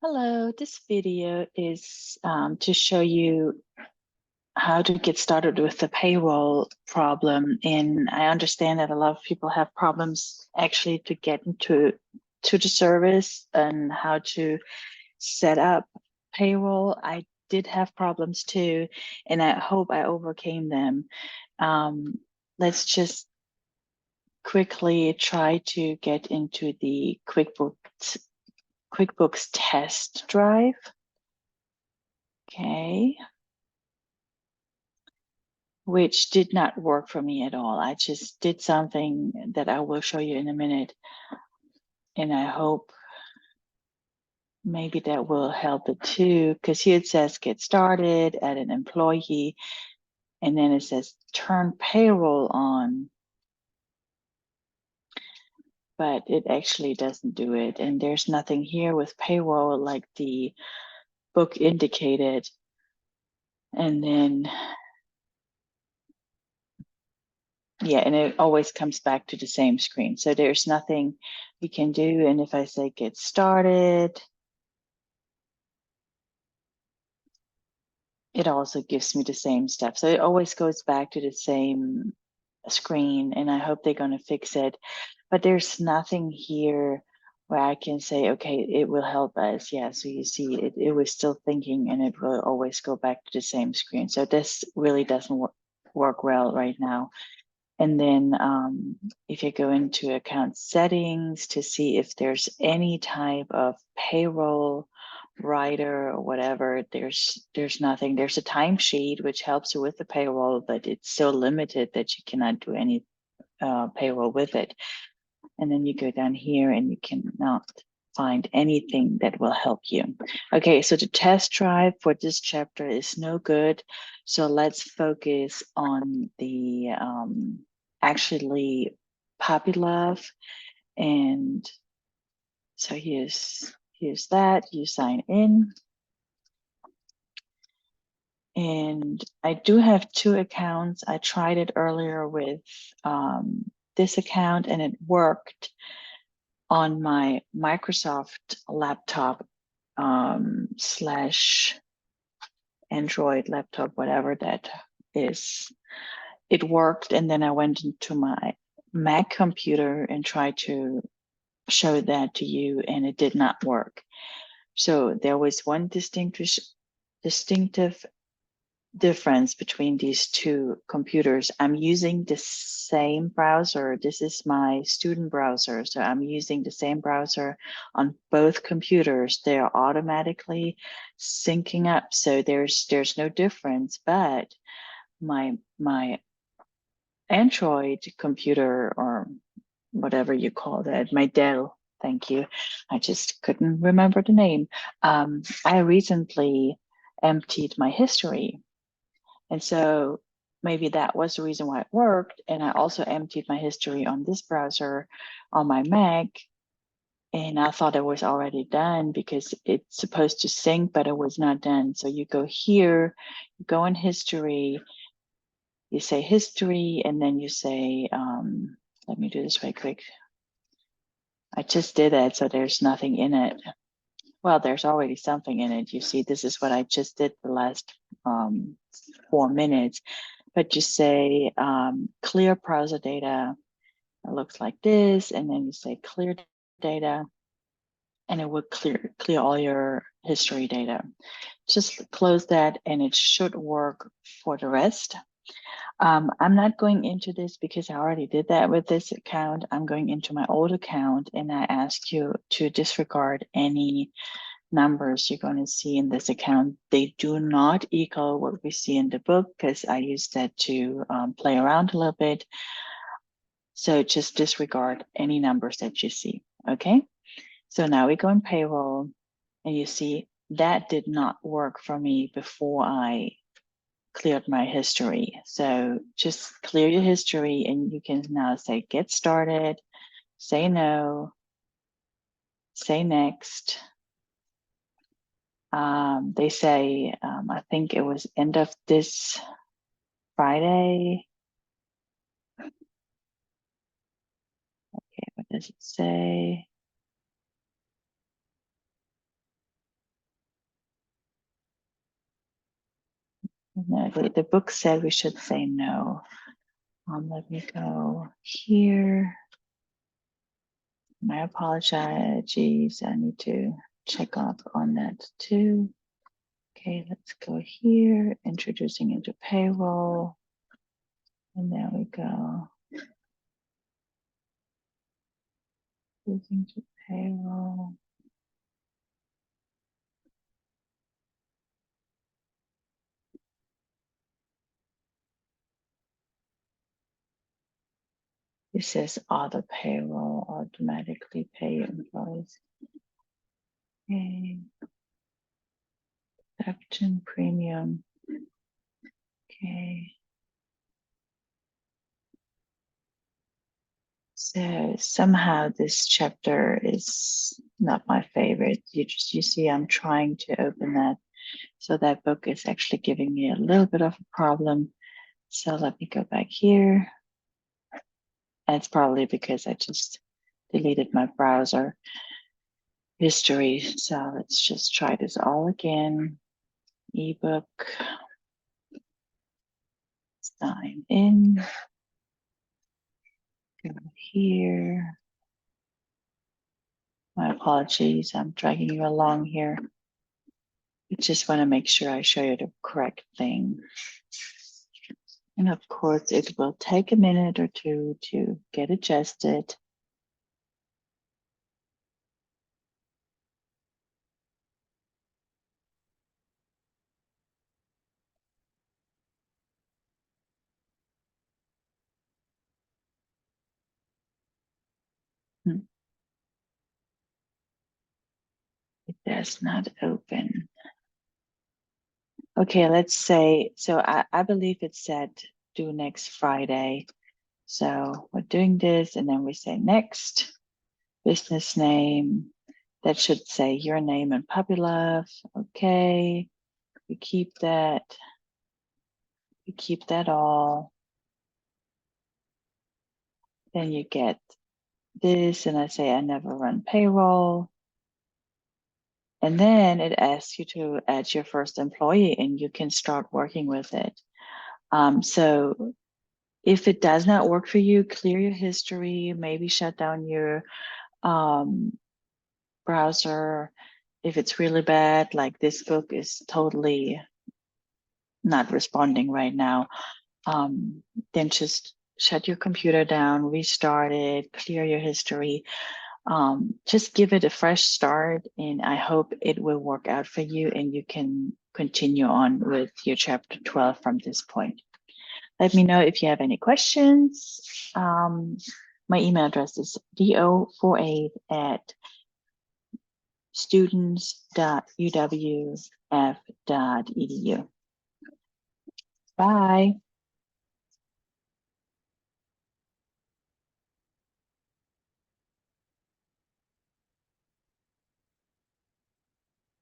Hello, this video is to show you how to get started with the payroll problem. And I understand that a lot of people have problems actually to get into the service and how to set up payroll. I did have problems too, and I hope I overcame them. Let's just quickly try to get into the QuickBooks test drive. Okay. Which did not work for me at all. I just did something that I will show you in a minute. And I hope maybe that will help it too, because here it says get started, add an employee, and then it says turn payroll on. But it actually doesn't do it. And there's nothing here with payroll like the book indicated. And then, yeah, and it always comes back to the same screen. So there's nothing we can do. And if I say get started, it also gives me the same step. So it always goes back to the same screen, and I hope they're going to fix it. But there's nothing here where I can say, okay, it will help us. Yeah, so you see it was still thinking, and it will always go back to the same screen. So this really doesn't work well right now. And then if you go into account settings to see if there's any type of payroll writer or whatever, there's nothing. There's a timesheet which helps you with the payroll, but it's so limited that you cannot do any payroll with it. And then you go down here and you cannot find anything that will help you. Okay, so the test drive for this chapter is no good. So let's focus on the actually puppy love. And so here's that. You sign in. And I do have two accounts. I tried it earlier with this account and it worked on my Microsoft laptop slash Android laptop, whatever that is. It worked, and then I went into my Mac computer and tried to show that to you, and it did not work. So there was one distinctive difference between these two computers. I'm using the same browser. This is my student browser. So I'm using the same browser on both computers. They are automatically syncing up. So there's no difference, but my Android computer, or whatever you call that, my Dell, thank you. I just couldn't remember the name. I recently emptied my history. And so maybe that was the reason why it worked. And I also emptied my history on this browser on my Mac. And I thought it was already done because it's supposed to sync, but it was not done. So you go here, you go in history, you say history, and then you say, let me do this right quick. I just did it, so there's nothing in it. Well, there's already something in it. You see, this is what I just did the last 4 minutes. But you say clear browser data. It looks like this, and then you say clear data, and it will clear all your history data. Just close that, and it should work for the rest. I'm not going into this because I already did that with this account. I'm going into my old account, and I ask you to disregard any numbers you're going to see in this account. They do not equal what we see in the book because I used that to play around a little bit. So just disregard any numbers that you see, okay? So now we go in payroll, and you see that did not work for me before I cleared my history. So just clear your history, and you can now say get started, say no, say next. They say, I think it was end of this Friday. Okay, what does it say? No, the book said we should say no. Let me go here. My apologies. I need to check up on that too. Okay, let's go here. Introducing into payroll. And there we go. Introducing to payroll. It says other payroll automatically pay employees. Okay. Deduction premium. Okay. So somehow this chapter is not my favorite. You see I'm trying to open that. So that book is actually giving me a little bit of a problem. So let me go back here. And it's probably because I just deleted my browser history. So let's just try this all again. Ebook. Sign in. Go here. My apologies. I'm dragging you along here. I just want to make sure I show you the correct thing. And of course, it will take a minute or two to get adjusted. It does not open. Okay, let's say, so I believe it said due next Friday. So we're doing this and then we say next, business name. That should say your name and puppy love. Okay, we keep that. We keep that all. Then you get this and I say I never run payroll. And then it asks you to add your first employee and you can start working with it. So if it does not work for you, clear your history, maybe shut down your browser. If it's really bad, like this book is totally not responding right now, then just shut your computer down, restart it, clear your history. Just give it a fresh start, and I hope it will work out for you and you can continue on with your chapter 12 from this point. Let me know if you have any questions. My email address is do48@students.uwf.edu. Bye.